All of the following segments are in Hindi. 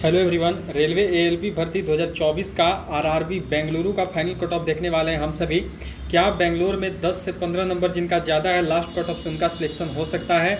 Hello everyone. रेलवे एएलपी भर्ती 2024 का आरआरबी बेंगलुरु का फाइनल कट ऑफ देखने वाले हैं हम सभी। क्या बेंगलोर में 10 से 15 नंबर जिनका ज़्यादा है लास्ट कट ऑफ से उनका सिलेक्शन हो सकता है?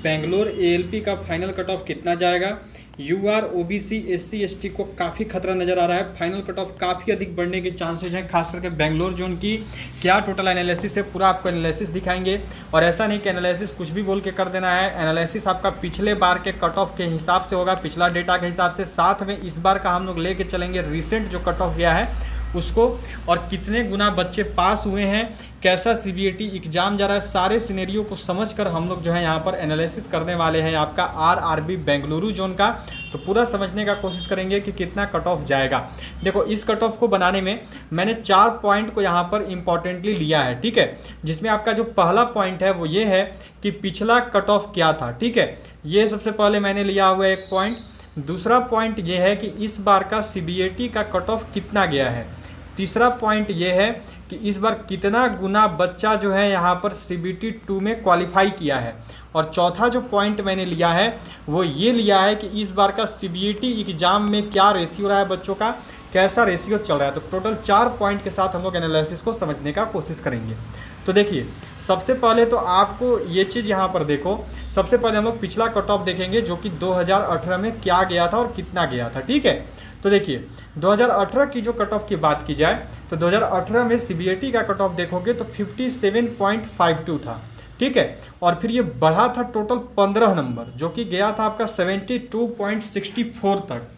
बेंगलोर एएलपी का फाइनल कट ऑफ कितना जाएगा? यूआर ओबीसी एससी एसटी को काफ़ी खतरा नज़र आ रहा है। फाइनल कट ऑफ काफ़ी अधिक बढ़ने के चांसेस हैं, खास करके बेंगलोर जोन की। क्या टोटल एनालिसिस है, पूरा आपको एनालिसिस दिखाएंगे। और ऐसा नहीं कि एनालिसिस कुछ भी बोल के कर देना है। एनालिसिस आपका पिछले बार के कट ऑफ के हिसाब से होगा, पिछला डेटा के हिसाब से। साथ में इस बार का हम लोग लेके चलेंगे रिसेंट जो कट ऑफ गया है उसको, और कितने गुना बच्चे पास हुए हैं, कैसा सीबीएटी एग्जाम जा रहा है, सारे सिनेरियो को समझकर हम लोग जो है यहाँ पर एनालिसिस करने वाले हैं आपका आरआरबी बेंगलुरु जोन का। तो पूरा समझने का कोशिश करेंगे कि कितना कट ऑफ जाएगा। देखो, इस कट ऑफ को बनाने में मैंने 4 पॉइंट को यहाँ पर इंपॉर्टेंटली लिया है, ठीक है। जिसमें आपका जो पहला पॉइंट है वो ये है कि पिछला कट ऑफ क्या था, ठीक है। ये सबसे पहले मैंने लिया हुआ एक पॉइंट। दूसरा पॉइंट ये है कि इस बार का सीबीएटी का कट ऑफ कितना गया है। तीसरा पॉइंट ये है कि इस बार कितना गुना बच्चा जो है यहाँ पर सीबीटी 2 में क्वालिफाई किया है। और चौथा जो पॉइंट मैंने लिया है वो ये लिया है कि इस बार का सीबीटी एग्जाम में क्या रेशियो रहा है बच्चों का, कैसा रेशियो चल रहा है। तो टोटल 4 पॉइंट के साथ हम लोग एनालिसिस को समझने का कोशिश करेंगे। तो देखिए, सबसे पहले तो आपको ये चीज़ यहाँ पर देखो। सबसे पहले हम लोग पिछला कट ऑफ देखेंगे जो कि 2018 में क्या गया था और कितना गया था, ठीक है। तो देखिए, 2018 की जो कट ऑफ की बात की जाए तो 2018 में सीबीएटी का कट ऑफ देखोगे तो 57.52 था, ठीक है। और फिर ये बढ़ा था टोटल 15 नंबर, जो कि गया था आपका 72.64 तक।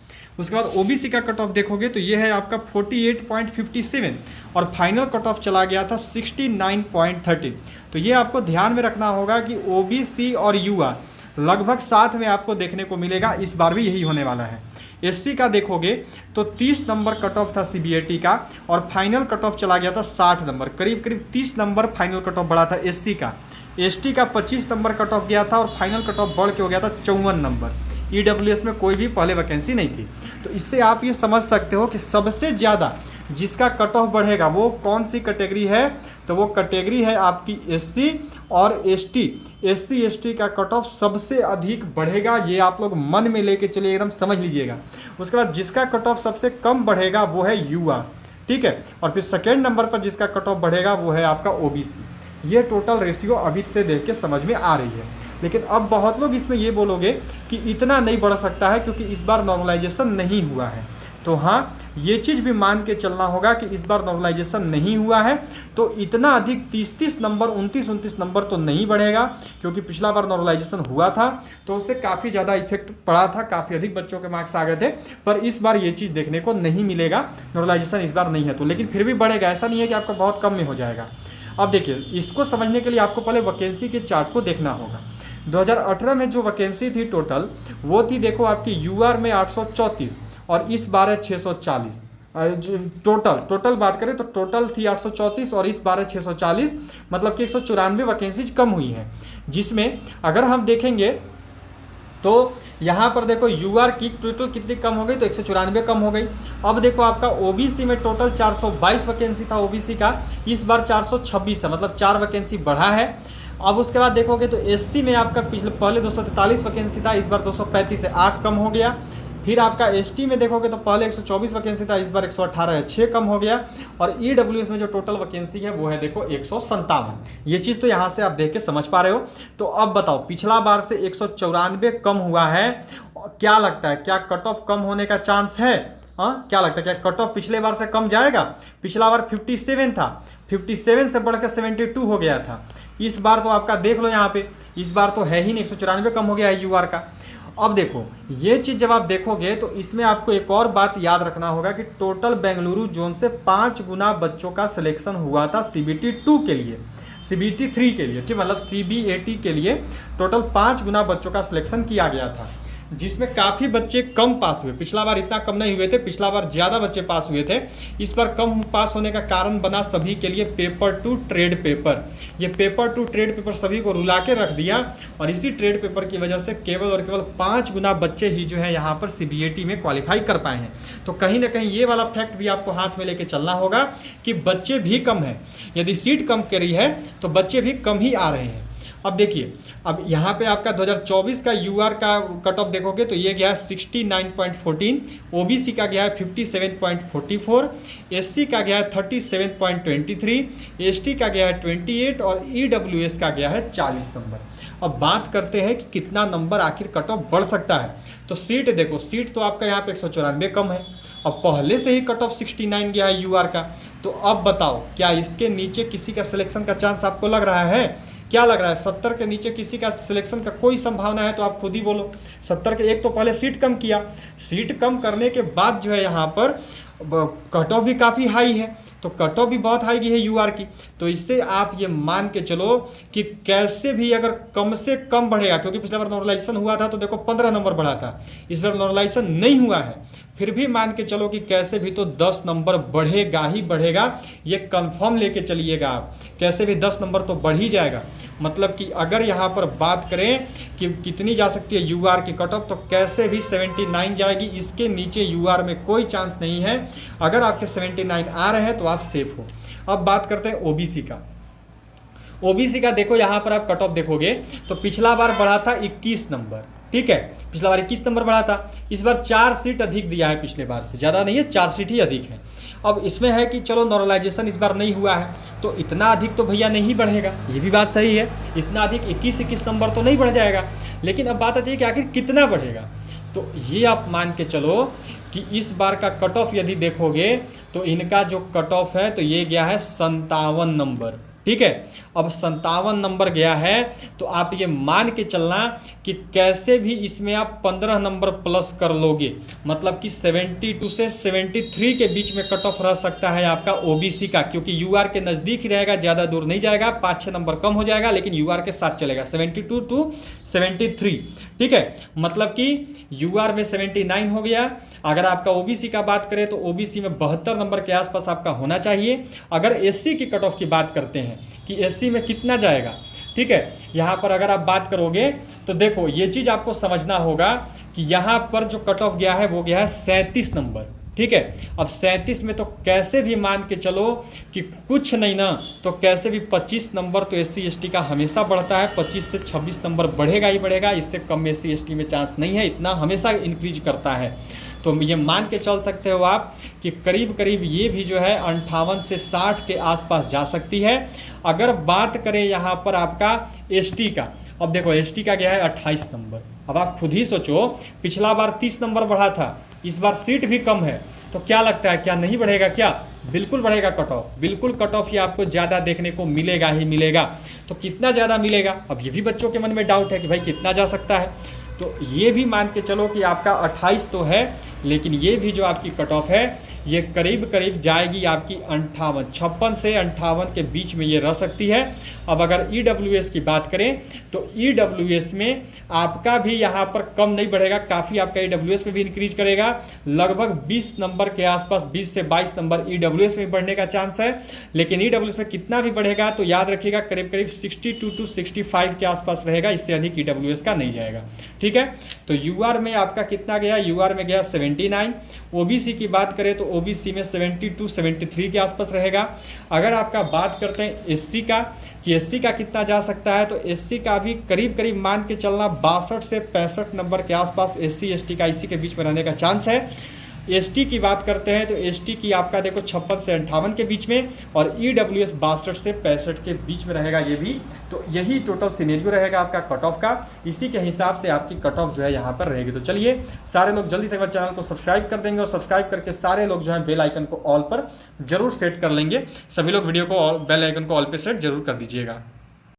उसके बाद ओबीसी का कट ऑफ देखोगे तो ये है आपका 48.57 और फाइनल कट ऑफ चला गया था 69.30। तो ये आपको ध्यान में रखना होगा कि ओबीसी और यूआर लगभग साथ में आपको देखने को मिलेगा। इस बार भी यही होने वाला है। एससी का देखोगे तो 30 नंबर कट ऑफ था सीबीएटी का और फाइनल कट ऑफ चला गया था 60 नंबर, करीब करीब 30 नंबर फाइनल कट ऑफ बढ़ा था एससी का। एसटी का 25 नंबर कट ऑफ गया था और फाइनल कट ऑफ बढ़ के हो गया था 54 नंबर। ईडब्ल्यूएस में कोई भी पहले वैकेंसी नहीं थी। तो इससे आप ये समझ सकते हो कि सबसे ज़्यादा जिसका कट ऑफ बढ़ेगा वो कौन सी कैटेगरी है। तो वो कैटेगरी है आपकी एससी और एसटी। एससी एसटी का कट ऑफ सबसे अधिक बढ़ेगा, ये आप लोग मन में लेके चलिए, एकदम समझ लीजिएगा। उसके बाद जिसका कट ऑफ सबसे कम बढ़ेगा वो है यूआर, ठीक है। और फिर सेकेंड नंबर पर जिसका कट ऑफ बढ़ेगा वो है आपका ओबीसी। ये टोटल रेशियो अभी से देख के समझ में आ रही है। लेकिन अब बहुत लोग इसमें ये बोलोगे कि इतना नहीं बढ़ सकता है क्योंकि इस बार नॉर्मलाइजेशन नहीं हुआ है। तो हाँ, ये चीज़ भी मान के चलना होगा कि इस बार नॉर्मलाइजेशन नहीं हुआ है तो इतना अधिक 30-30 नंबर 29-29 नंबर तो नहीं बढ़ेगा, क्योंकि पिछला बार नॉर्मलाइजेशन हुआ था तो उससे काफ़ी ज़्यादा इफेक्ट पड़ा था, काफ़ी अधिक बच्चों के मार्क्स आ गए थे। पर इस बार ये चीज़ देखने को नहीं मिलेगा, नॉर्मलाइजेशन इस बार नहीं है तो। लेकिन फिर भी बढ़ेगा, ऐसा नहीं है कि आपका बहुत कम में हो जाएगा। अब देखिए, इसको समझने के लिए आपको पहले वैकेंसी के चार्ट को देखना होगा। 2018 में जो वैकेंसी थी टोटल वो थी, देखो आपकी यूआर में 834 और इस बार है 640। टोटल बात करें तो टोटल थी 834 और इस बार है 640, मतलब कि 194 वैकेंसीज कम हुई हैं। जिसमें अगर हम देखेंगे तो यहाँ पर देखो यूआर की टोटल कितनी कम हो गई, तो 194 कम हो गई। अब देखो आपका ओबीसी में टोटल 422 वैकेंसी था ओबीसी का, इस बार 426 है, मतलब 4 वैकेंसी बढ़ा है। अब उसके बाद देखोगे तो एससी में आपका पहले 243 वैकेंसी था, इस बार 235 है, 8 कम हो गया। फिर आपका एसटी में देखोगे तो पहले 124 वैकेंसी था, इस बार 118 है, 6 कम हो गया। और ईडब्ल्यूएस में जो टोटल वैकेंसी है वो है देखो 157। ये चीज़ तो यहाँ से आप देख के समझ पा रहे हो। तो अब बताओ, पिछला बार से 194 कम हुआ है, क्या लगता है क्या कट ऑफ कम होने का चांस है? हाँ, क्या लगता है क्या कट ऑफ पिछले बार से कम जाएगा? पिछला बार 57 था, 57 से बढ़कर 72 हो गया था। इस बार तो आपका देख लो यहाँ पे, इस बार तो है ही नहीं, 194 कम हो गया है यूआर का। अब देखो, ये चीज़ जब आप देखोगे तो इसमें आपको एक और बात याद रखना होगा कि टोटल बेंगलुरु जोन से 5 गुना बच्चों का सिलेक्शन हुआ था सीबीटी 2 के लिए, सीबीटी 3 के लिए, ठीक, मतलब सीबीएटी के लिए टोटल 5 गुना बच्चों का सिलेक्शन किया गया था, जिसमें काफ़ी बच्चे कम पास हुए। पिछला बार इतना कम नहीं हुए थे, पिछला बार ज़्यादा बच्चे पास हुए थे। इस बार कम पास होने का कारण बना सभी के लिए पेपर टू ट्रेड पेपर। ये पेपर टू ट्रेड पेपर सभी को रुला के रख दिया और इसी ट्रेड पेपर की वजह से केवल और केवल 5 गुना बच्चे ही जो है यहाँ पर सीबीएटी में क्वालिफाई कर पाए हैं। तो कहीं ना कहीं ये वाला फैक्ट भी आपको हाथ में लेके चलना होगा कि बच्चे भी कम हैं। यदि सीट कम करी है तो बच्चे भी कम ही आ रहे हैं। अब देखिए, अब यहाँ पे आपका 2024 का यूआर का कट ऑफ देखोगे तो ये गया है 69.14, ओबीसी का गया है 57.44, एससी का गया है 37.23, एसटी का गया है 28 और ईडब्ल्यूएस का गया है 40 नंबर। अब बात करते हैं कि कितना नंबर आखिर कट ऑफ बढ़ सकता है। तो सीट देखो, सीट तो आपका यहाँ पे 194 कम है, अब पहले से ही कट ऑफ 69 गया है यूआर का। तो अब बताओ क्या इसके नीचे किसी का सिलेक्शन का चांस आपको लग रहा है? क्या लग रहा है? 70 के नीचे किसी का सिलेक्शन का कोई संभावना है तो आप खुद ही बोलो। 70 के एक तो पहले सीट कम किया, सीट कम करने के बाद जो है यहाँ पर कट ऑफ भी काफ़ी हाई है, तो कट ऑफ भी बहुत हाई है यूआर की। तो इससे आप ये मान के चलो कि कैसे भी अगर कम से कम बढ़ेगा, क्योंकि पिछला बार नॉर्मलाइजेशन हुआ था तो देखो 15 नंबर बढ़ा था, इस बार नॉर्मलाइजेशन नहीं हुआ है, फिर भी मान के चलो कि कैसे भी तो 10 नंबर बढ़ेगा ही बढ़ेगा, ये कंफर्म लेके चलिएगा आप, कैसे भी 10 नंबर तो बढ़ ही जाएगा। मतलब कि अगर यहाँ पर बात करें कि कितनी जा सकती है यूआर की कट ऑफ, तो कैसे भी 79 जाएगी, इसके नीचे यूआर में कोई चांस नहीं है। अगर आपके 79 आ रहे हैं तो आप सेफ हो। अब बात करते हैं ओबीसी का। ओबीसी का देखो यहाँ पर आप कट ऑफ देखोगे तो पिछला बार बढ़ा था 21 नंबर, ठीक है, पिछला बार 21 नंबर बढ़ा था, इस बार 4 सीट अधिक दिया है, पिछले बार से ज़्यादा नहीं है, 4 सीट ही अधिक है। अब इसमें है कि चलो नॉर्मलाइजेशन इस बार नहीं हुआ है तो इतना अधिक तो भैया नहीं बढ़ेगा, ये भी बात सही है, इतना अधिक 21 नंबर तो नहीं बढ़ जाएगा, लेकिन अब बात आती है कि आखिर कितना बढ़ेगा। तो ये आप मान के चलो कि इस बार का कट ऑफ यदि देखोगे तो इनका जो कट ऑफ है तो ये गया है 57 नंबर, ठीक है। अब 57 नंबर गया है तो आप ये मान के चलना कि कैसे भी इसमें आप 15 नंबर प्लस कर लोगे, मतलब कि 72 से 73 के बीच में कट ऑफ रह सकता है आपका ओबीसी का, क्योंकि यूआर के नज़दीक ही रहेगा, ज़्यादा दूर नहीं जाएगा, 5-6 नंबर कम हो जाएगा, लेकिन यूआर के साथ चलेगा 72 to 73, ठीक है। मतलब कि यूआर में 79 हो गया। अगर आपका ओबीसी का बात करें तो ओबीसी में 72 नंबर के आसपास आपका होना चाहिए। अगर एससी की कट ऑफ की बात करते हैं कि एससी में कितना जाएगा, ठीक है, यहाँ पर अगर आप बात करोगे तो देखो ये चीज़ आपको समझना होगा कि यहाँ पर जो कट ऑफ गया है वो गया है 37 नंबर, ठीक है। अब 37 में तो कैसे भी मान के चलो कि कुछ नहीं ना तो कैसे भी 25 नंबर तो एससी एसटी का हमेशा बढ़ता है, 25 से 26 नंबर बढ़ेगा ही बढ़ेगा, इससे कम एससी एसटी में चांस नहीं है, इतना हमेशा इंक्रीज करता है। तो ये मान के चल सकते हो आप कि करीब करीब ये भी जो है 58 से 60 के आसपास जा सकती है। अगर बात करें यहाँ पर आपका एसटी का, अब देखो एसटी का गया है 28 नंबर। अब आप खुद ही सोचो, पिछला बार 30 नंबर बढ़ा था, इस बार सीट भी कम है, तो क्या लगता है क्या नहीं बढ़ेगा? क्या बिल्कुल बढ़ेगा कट ऑफ, बिल्कुल कट ऑफ ही आपको ज़्यादा देखने को मिलेगा ही मिलेगा। तो कितना ज़्यादा मिलेगा, अब ये भी बच्चों के मन में डाउट है कि भाई कितना जा सकता है। तो ये भी मान के चलो कि आपका 28 तो है, लेकिन ये भी जो आपकी कट ऑफ है ये करीब करीब जाएगी आपकी 58, 56 से 58 के बीच में ये रह सकती है। अब अगर ईडब्ल्यूएस की बात करें तो ईडब्ल्यूएस में आपका भी यहाँ पर कम नहीं बढ़ेगा, काफ़ी आपका ईडब्ल्यूएस में भी इंक्रीज करेगा, लगभग 20 नंबर के आसपास, 20 से 22 नंबर ईडब्ल्यूएस में बढ़ने का चांस है। लेकिन ईडब्ल्यूएस में कितना भी बढ़ेगा तो याद रखिएगा करीब करीब 62 to 65 के आसपास रहेगा, इससे अधिक ईडब्ल्यूएस का नहीं जाएगा, ठीक है। तो यूआर में आपका कितना गया? यूआर में गया 79। ओबीसी की बात करें तो ओबीसी में 72 73 के आसपास रहेगा। अगर आपका बात करते हैं एससी का कि एससी का कितना जा सकता है, तो एससी का भी करीब करीब मान के चलना 62 से 65 नंबर के आसपास एससी एसटी का इसी के बीच में रहने का चांस है। एसटी की बात करते हैं तो एसटी की आपका देखो 56 से 58 के बीच में, और ईडब्ल्यूएस 62 से 65 के बीच में रहेगा ये भी। तो यही टोटल सिनेरियो रहेगा आपका कट ऑफ का, इसी के हिसाब से आपकी कट ऑफ जो है यहाँ पर रहेगी। तो चलिए सारे लोग जल्दी से हमारे चैनल को सब्सक्राइब कर देंगे, और सब्सक्राइब करके सारे लोग जो है बेल आइकन को ऑल पर जरूर सेट कर लेंगे। सभी लोग वीडियो को बेल आइकन को ऑल पर सेट जरूर कर दीजिएगा।